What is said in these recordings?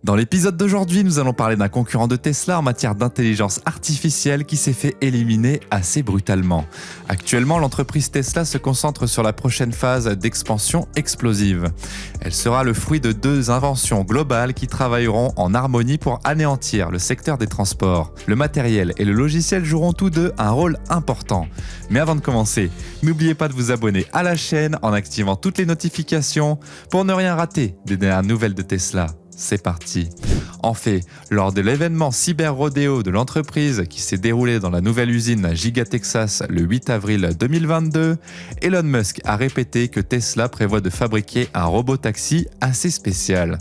Dans l'épisode d'aujourd'hui, nous allons parler d'un concurrent de Tesla en matière d'intelligence artificielle qui s'est fait éliminer assez brutalement. Actuellement, l'entreprise Tesla se concentre sur la prochaine phase d'expansion explosive. Elle sera le fruit de deux inventions globales qui travailleront en harmonie pour anéantir le secteur des transports. Le matériel et le logiciel joueront tous deux un rôle important. Mais avant de commencer, n'oubliez pas de vous abonner à la chaîne en activant toutes les notifications pour ne rien rater des dernières nouvelles de Tesla. C'est parti. En fait, lors de l'événement Cyber Rodeo de l'entreprise qui s'est déroulé dans la nouvelle usine à Giga Texas le 8 avril 2022, Elon Musk a répété que Tesla prévoit de fabriquer un robot-taxi assez spécial.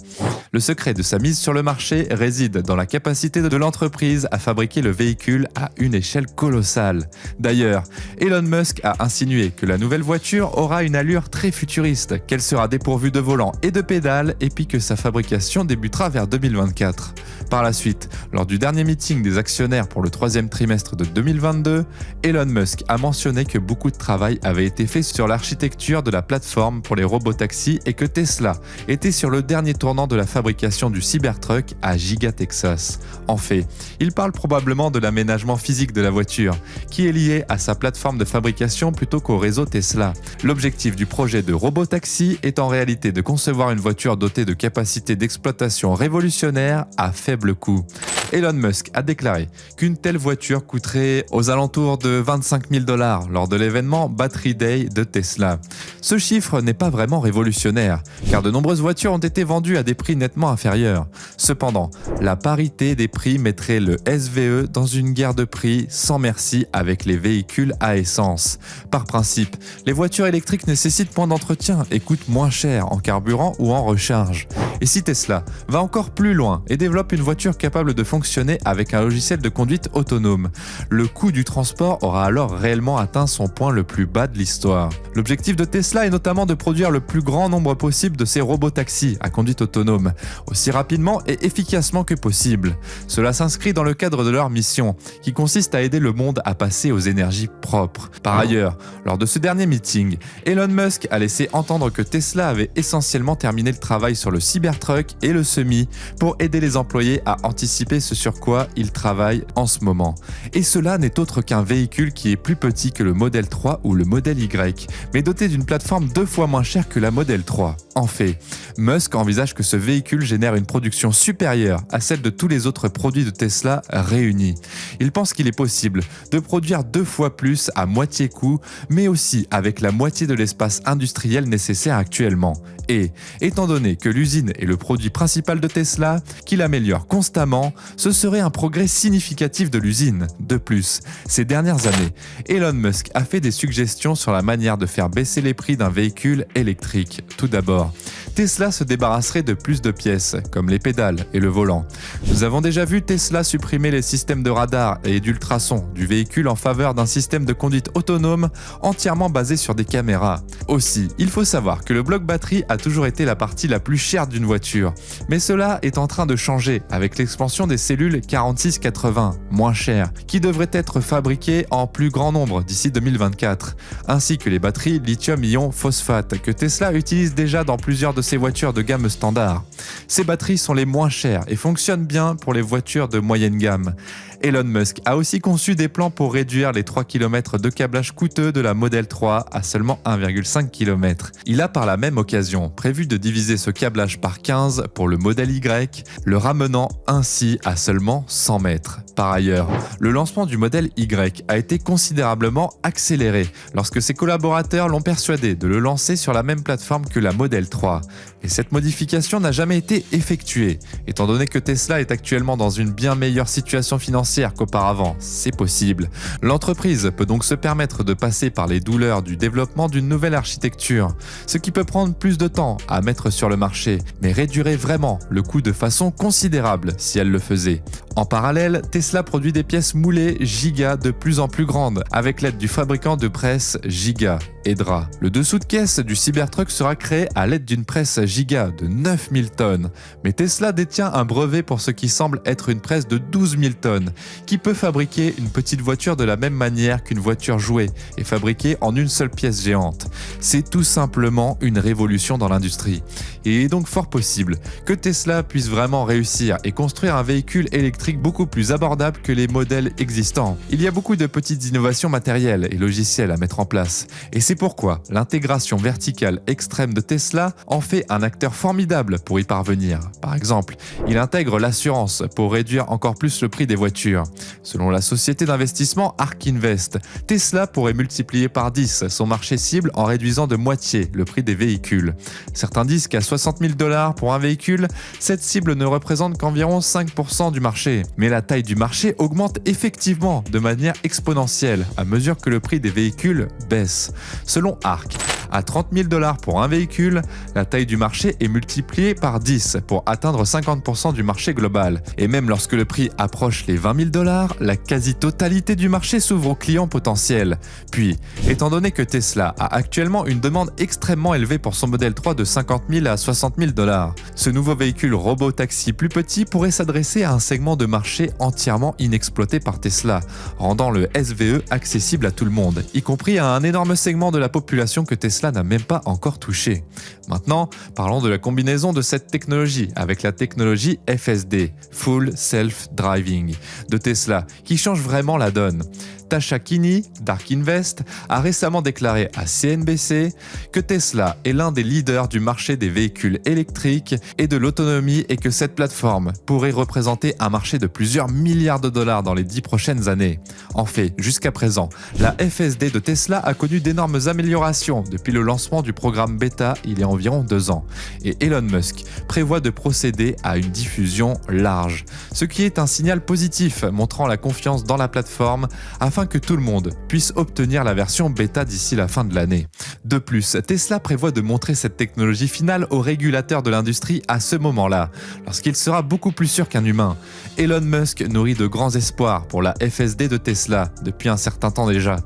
Le secret de sa mise sur le marché réside dans la capacité de l'entreprise à fabriquer le véhicule à une échelle colossale. D'ailleurs, Elon Musk a insinué que la nouvelle voiture aura une allure très futuriste, qu'elle sera dépourvue de volant et de pédales, et puis que sa fabrication débutera vers 2024. Par la suite, lors du dernier meeting des actionnaires pour le troisième trimestre de 2022, Elon Musk a mentionné que beaucoup de travail avait été fait sur l'architecture de la plateforme pour les robotaxis et que Tesla était sur le dernier tournant de la fabrication du Cybertruck à Giga Texas. En fait, il parle probablement de l'aménagement physique de la voiture, qui est lié à sa plateforme de fabrication plutôt qu'au réseau Tesla. L'objectif du projet de robotaxi est en réalité de concevoir une voiture dotée de capacités d'exploitation révolutionnaires à faible coût. Elon Musk a déclaré qu'une telle voiture coûterait aux alentours de 25 000 $ lors de l'événement Battery Day de Tesla. Ce chiffre n'est pas vraiment révolutionnaire, car de nombreuses voitures ont été vendues à des prix nettement inférieurs. Cependant, la parité des prix mettrait le SVE dans une guerre de prix sans merci avec les véhicules à essence. Par principe, les voitures électriques nécessitent moins d'entretien et coûtent moins cher en carburant ou en recharge. Et si Tesla va encore plus loin et développe une voiture capable de fonctionner avec un logiciel de conduite autonome, le coût du transport aura alors réellement atteint son point le plus bas de l'histoire. L'objectif de Tesla est notamment de produire le plus grand nombre possible de ces robotaxis à conduite autonome, aussi rapidement et efficacement que possible. Cela s'inscrit dans le cadre de leur mission, qui consiste à aider le monde à passer aux énergies propres. Par ailleurs, lors de ce dernier meeting, Elon Musk a laissé entendre que Tesla avait essentiellement terminé le travail sur le Cybertruck et le Semi pour aider les employés à anticiper ce sur quoi ils travaillent en ce moment. Et cela n'est autre qu'un véhicule qui est plus petit que le Model 3 ou le Model Y, mais doté d'une plateforme 2 fois moins chère que la Model 3. En fait, Musk envisage que ce véhicule génère une production supérieure à celle de tous les autres produits de Tesla réunis. Il pense qu'il est possible de produire 2 fois plus à moitié coût, mais aussi avec la moitié de l'espace industriel nécessaire actuellement. Et, étant donné que l'usine est le produit principal de Tesla, qu'il améliore constamment, ce serait un progrès significatif de l'usine. De plus, ces dernières années, Elon Musk a fait des suggestions sur la manière de faire baisser les prix d'un véhicule électrique. Tout d'abord, Tesla se débarrasserait de plus de pièces, comme les pédales et le volant. Nous avons déjà vu Tesla supprimer les systèmes de radar et d'ultrasons du véhicule en faveur d'un système de conduite autonome entièrement basé sur des caméras. Aussi, il faut savoir que le bloc batterie a toujours été la partie la plus chère d'une voiture, mais cela est en train de changer avec l'expansion des cellules 4680, moins chères, qui devraient être fabriquées en plus grand nombre d'ici 2024, ainsi que les batteries lithium-ion phosphate que Tesla utilise déjà dans plusieurs de ses voitures de gamme standard. Ces batteries sont les moins chères et fonctionnent bien pour les voitures de moyenne gamme. Elon Musk a aussi conçu des plans pour réduire les 3 km de câblage coûteux de la Model 3 à seulement 1,5 km. Il a par la même occasion prévu de diviser ce câblage par 15 pour le Model Y, le ramenant ainsi à seulement 100 mètres. Par ailleurs, le lancement du Model Y a été considérablement accéléré lorsque ses collaborateurs l'ont persuadé de le lancer sur la même plateforme que la Model 3. Et cette modification n'a jamais été effectuée, étant donné que Tesla est actuellement dans une bien meilleure situation financière qu'auparavant. C'est possible. L'entreprise peut donc se permettre de passer par les douleurs du développement d'une nouvelle architecture, ce qui peut prendre plus de temps à mettre sur le marché, mais réduirait vraiment le coût de façon considérable si elle le faisait. En parallèle, Tesla produit des pièces moulées Giga de plus en plus grandes, avec l'aide du fabricant de presse Giga. aidera. Le dessous de caisse du Cybertruck sera créé à l'aide d'une presse Giga de 9000 tonnes. Mais Tesla détient un brevet pour ce qui semble être une presse de 12 000 tonnes, qui peut fabriquer une petite voiture de la même manière qu'une voiture jouet et fabriquée en une seule pièce géante. C'est tout simplement une révolution dans l'industrie. Et il est donc fort possible que Tesla puisse vraiment réussir et construire un véhicule électrique beaucoup plus abordable que les modèles existants. Il y a beaucoup de petites innovations matérielles et logicielles à mettre en place. Et c'est pourquoi l'intégration verticale extrême de Tesla en fait un acteur formidable pour y parvenir. Par exemple, il intègre l'assurance pour réduire encore plus le prix des voitures. Selon la société d'investissement ARK Invest, Tesla pourrait multiplier par 10 son marché cible en réduisant de moitié le prix des véhicules. Certains disent qu'à 60 000 $ pour un véhicule, cette cible ne représente qu'environ 5% du marché. Mais la taille du marché augmente effectivement de manière exponentielle à mesure que le prix des véhicules baisse. Selon ARK, à 30 000 $ pour un véhicule, la taille du marché est multipliée par 10 pour atteindre 50% du marché global. Et même lorsque le prix approche les 20 000 $, la quasi-totalité du marché s'ouvre aux clients potentiels. Puis, étant donné que Tesla a actuellement une demande extrêmement élevée pour son modèle 3 de 50 000 à 60 000 $, ce nouveau véhicule robot-taxi plus petit pourrait s'adresser à un segment de marché entièrement inexploité par Tesla, rendant le SVE accessible à tout le monde, y compris à un énorme segment de la population que Tesla n'a même pas encore touché. Maintenant, parlons de la combinaison de cette technologie avec la technologie FSD, Full Self Driving, de Tesla, qui change vraiment la donne. Tasha Kinney, d'ARK Invest, a récemment déclaré à CNBC que Tesla est l'un des leaders du marché des véhicules électriques et de l'autonomie et que cette plateforme pourrait représenter un marché de plusieurs milliards de dollars dans les 10 prochaines années. En fait, jusqu'à présent, la FSD de Tesla a connu d'énormes améliorations depuis le lancement du programme bêta il y a environ 2 ans. Et Elon Musk prévoit de procéder à une diffusion large, ce qui est un signal positif montrant la confiance dans la plateforme afin que tout le monde puisse obtenir la version bêta d'ici la fin de l'année. De plus, Tesla prévoit de montrer cette technologie finale aux régulateurs de l'industrie à ce moment-là, lorsqu'il sera beaucoup plus sûr qu'un humain. Elon Musk nourrit de grands espoirs pour la FSD de Tesla depuis un certain temps déjà.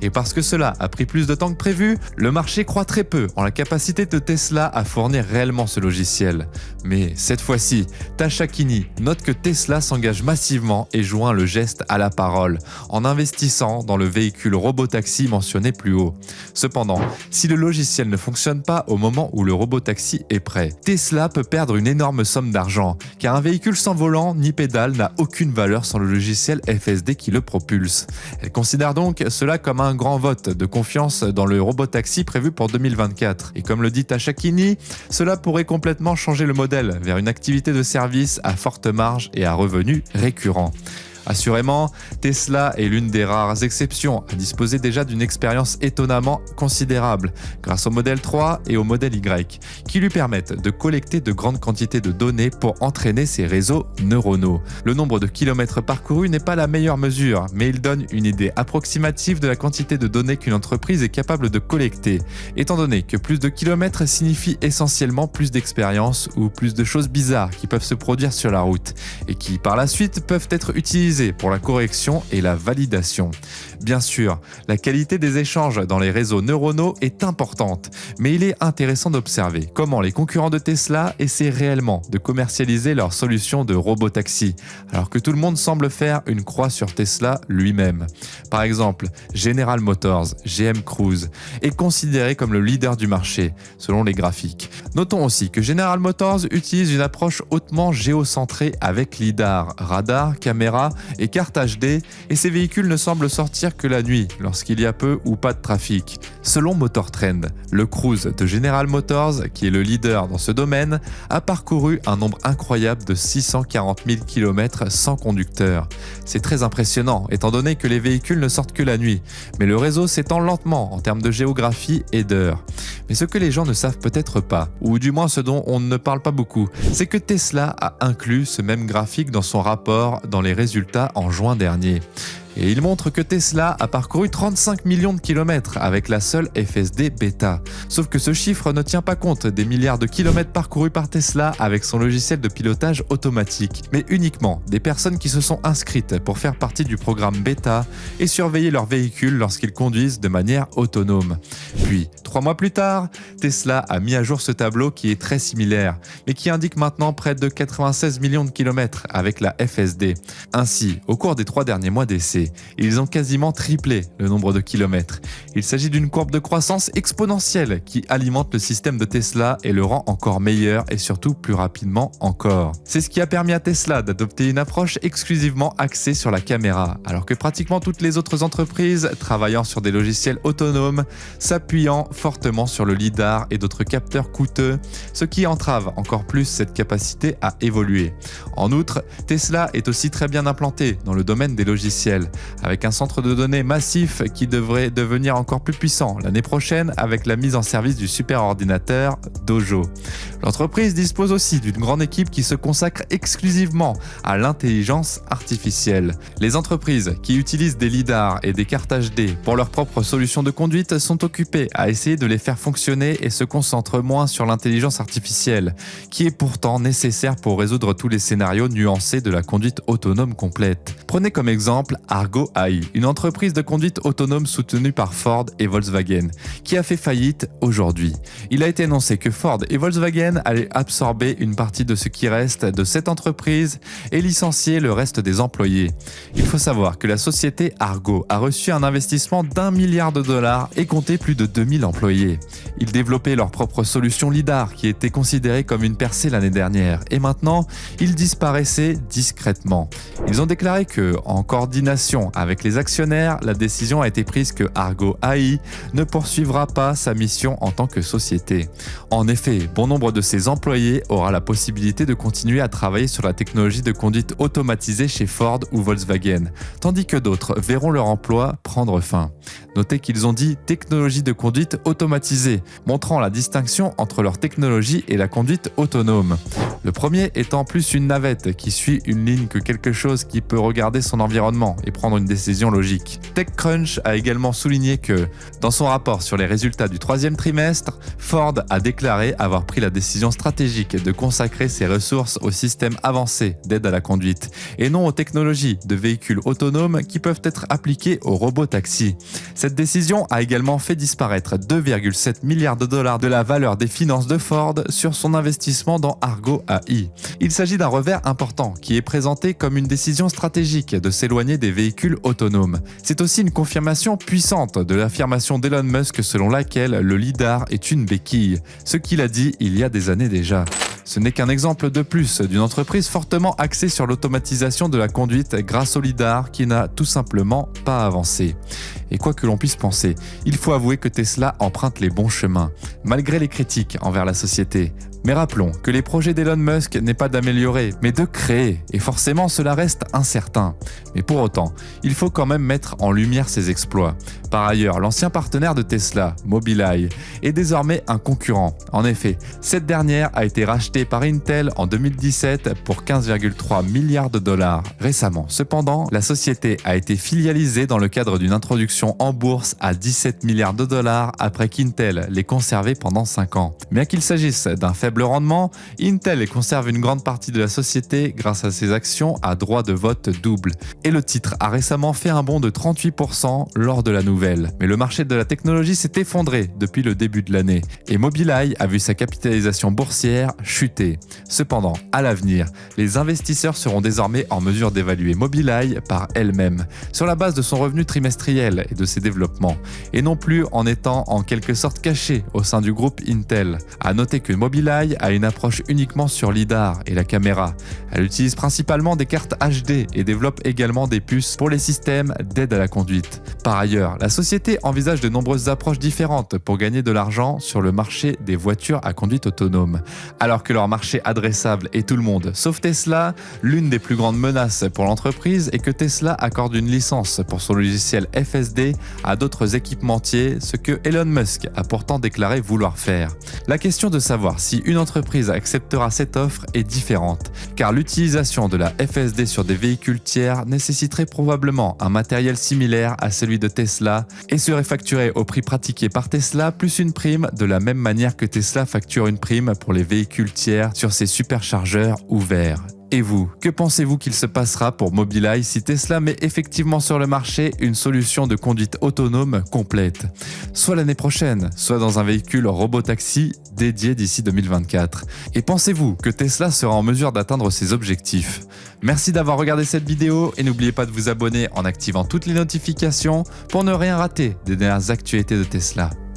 Et parce que cela a pris plus de temps que prévu, le marché croit très peu en la capacité de Tesla à fournir réellement ce logiciel. Mais cette fois-ci, Tasha Kinney note que Tesla s'engage massivement et joint le geste à la parole, en investissant dans le véhicule robotaxi mentionné plus haut. Cependant, si le logiciel ne fonctionne pas au moment où le robotaxi est prêt, Tesla peut perdre une énorme somme d'argent, car un véhicule sans volant ni pédale n'a aucune valeur sans le logiciel FSD qui le propulse. Elle considère donc cela comme un grand vote de confiance dans le robotaxi prévu pour 2024. Et comme le dit Tasha Kinney, cela pourrait complètement changer le modèle vers une activité de service à forte marge et à revenus récurrents. Assurément, Tesla est l'une des rares exceptions à disposer déjà d'une expérience étonnamment considérable grâce au modèle 3 et au modèle Y, qui lui permettent de collecter de grandes quantités de données pour entraîner ses réseaux neuronaux. Le nombre de kilomètres parcourus n'est pas la meilleure mesure, mais il donne une idée approximative de la quantité de données qu'une entreprise est capable de collecter, étant donné que plus de kilomètres signifie essentiellement plus d'expérience ou plus de choses bizarres qui peuvent se produire sur la route et qui, par la suite, peuvent être utilisées pour la correction et la validation. Bien sûr, la qualité des échanges dans les réseaux neuronaux est importante, mais il est intéressant d'observer comment les concurrents de Tesla essaient réellement de commercialiser leur solution de robotaxi, alors que tout le monde semble faire une croix sur Tesla lui-même. Par exemple, General Motors, GM Cruise, est considéré comme le leader du marché, selon les graphiques. Notons aussi que General Motors utilise une approche hautement géocentrée avec lidar, radar, caméra et carte HD, et ces véhicules ne semblent sortir que la nuit, lorsqu'il y a peu ou pas de trafic. Selon Motor Trend, le Cruise de General Motors, qui est le leader dans ce domaine, a parcouru un nombre incroyable de 640 000 km sans conducteur. C'est très impressionnant, étant donné que les véhicules ne sortent que la nuit, mais le réseau s'étend lentement en termes de géographie et d'heures. Mais ce que les gens ne savent peut-être pas, ou du moins ce dont on ne parle pas beaucoup, c'est que Tesla a inclus ce même graphique dans son rapport dans les résultats en juin dernier. Et il montre que Tesla a parcouru 35 millions de kilomètres avec la seule FSD Beta. Sauf que ce chiffre ne tient pas compte des milliards de kilomètres parcourus par Tesla avec son logiciel de pilotage automatique, mais uniquement des personnes qui se sont inscrites pour faire partie du programme Beta et surveiller leur véhicule lorsqu'ils conduisent de manière autonome. Puis, 3 mois plus tard, Tesla a mis à jour ce tableau qui est très similaire, mais qui indique maintenant près de 96 millions de kilomètres avec la FSD. Ainsi, au cours des 3 derniers mois d'essai, ils ont quasiment triplé le nombre de kilomètres. Il s'agit d'une courbe de croissance exponentielle qui alimente le système de Tesla et le rend encore meilleur et surtout plus rapidement encore. C'est ce qui a permis à Tesla d'adopter une approche exclusivement axée sur la caméra, alors que pratiquement toutes les autres entreprises travaillant sur des logiciels autonomes s'appuyant fortement sur le lidar et d'autres capteurs coûteux, ce qui entrave encore plus cette capacité à évoluer. En outre, Tesla est aussi très bien implanté dans le domaine des logiciels, avec un centre de données massif qui devrait devenir encore plus puissant l'année prochaine avec la mise en service du superordinateur Dojo. L'entreprise dispose aussi d'une grande équipe qui se consacre exclusivement à l'intelligence artificielle. Les entreprises qui utilisent des lidars et des cartes HD pour leurs propres solutions de conduite sont occupées à essayer de les faire fonctionner et se concentrent moins sur l'intelligence artificielle, qui est pourtant nécessaire pour résoudre tous les scénarios nuancés de la conduite autonome complète. Prenez comme exemple Argo AI, une entreprise de conduite autonome soutenue par Ford et Volkswagen, qui a fait faillite aujourd'hui. Il a été annoncé que Ford et Volkswagen allaient absorber une partie de ce qui reste de cette entreprise et licencier le reste des employés. Il faut savoir que la société Argo a reçu un investissement d'1 milliard de dollars et comptait plus de 2000 employés. Ils développaient leur propre solution lidar qui était considérée comme une percée l'année dernière et maintenant, ils disparaissaient discrètement. Ils ont déclaré que, en coordination avec les actionnaires, la décision a été prise que Argo AI ne poursuivra pas sa mission en tant que société. En effet, bon nombre de ses employés aura la possibilité de continuer à travailler sur la technologie de conduite automatisée chez Ford ou Volkswagen, tandis que d'autres verront leur emploi prendre fin. Notez qu'ils ont dit technologie de conduite automatisée, montrant la distinction entre leur technologie et la conduite autonome. Le premier étant plus une navette qui suit une ligne que quelque chose qui peut regarder son environnement et prendre une décision logique. TechCrunch a également souligné que, dans son rapport sur les résultats du 3e trimestre, Ford a déclaré avoir pris la décision stratégique de consacrer ses ressources aux systèmes avancés d'aide à la conduite et non aux technologies de véhicules autonomes qui peuvent être appliquées aux robotaxis. Cette décision a également fait disparaître 2,7 milliards de dollars de la valeur des finances de Ford sur son investissement dans Argo AI. Il s'agit d'un revers important qui est présenté comme une décision stratégique de s'éloigner des véhicules autonomes. C'est aussi une confirmation puissante de l'affirmation d'Elon Musk selon laquelle le lidar est une béquille, ce qu'il a dit il y a des années déjà. Ce n'est qu'un exemple de plus d'une entreprise fortement axée sur l'automatisation de la conduite grâce au lidar qui n'a tout simplement pas avancé. Et quoi que l'on puisse penser, il faut avouer que Tesla emprunte les bons chemins, malgré les critiques envers la société. Mais rappelons que les projets d'Elon Musk n'est pas d'améliorer, mais de créer, et forcément cela reste incertain. Mais pour autant, il faut quand même mettre en lumière ses exploits. Par ailleurs, l'ancien partenaire de Tesla, Mobileye, est désormais un concurrent. En effet, cette dernière a été rachetée par Intel en 2017 pour 15,3 milliards de dollars récemment. Cependant, la société a été filialisée dans le cadre d'une introduction en bourse à 17 milliards de dollars après qu'Intel l'ait conservée pendant 5 ans. Bien qu'il s'agisse d'un faible rendement, Intel conserve une grande partie de la société grâce à ses actions à droit de vote double. Et le titre a récemment fait un bond de 38% lors de la nouvelle. Mais le marché de la technologie s'est effondré depuis le début de l'année et Mobileye a vu sa capitalisation boursière chuter. Cependant, à l'avenir, les investisseurs seront désormais en mesure d'évaluer Mobileye par elle-même, sur la base de son revenu trimestriel et de ses développements, et non plus en étant en quelque sorte caché au sein du groupe Intel. À noter que Mobileye a une approche uniquement sur lidar et la caméra. Elle utilise principalement des cartes HD et développe également des puces pour les systèmes d'aide à la conduite. Par ailleurs, la société envisage de nombreuses approches différentes pour gagner de l'argent sur le marché des voitures à conduite autonome. Alors que leur marché adressable est tout le monde, sauf Tesla, l'une des plus grandes menaces pour l'entreprise est que Tesla accorde une licence pour son logiciel FSD à d'autres équipementiers, ce que Elon Musk a pourtant déclaré vouloir faire. La question de savoir si une entreprise acceptera cette offre est différente, car l'utilisation de la FSD sur des véhicules tiers nécessiterait probablement un matériel similaire à celui de Tesla et serait facturé au prix pratiqué par Tesla plus une prime de la même manière que Tesla facture une prime pour les véhicules tiers sur ses superchargeurs ouverts. Et vous, que pensez-vous qu'il se passera pour Mobileye si Tesla met effectivement sur le marché une solution de conduite autonome complète, soit l'année prochaine, soit dans un véhicule robotaxi dédié d'ici 2024? Et pensez-vous que Tesla sera en mesure d'atteindre ses objectifs? Merci d'avoir regardé cette vidéo et n'oubliez pas de vous abonner en activant toutes les notifications pour ne rien rater des dernières actualités de Tesla.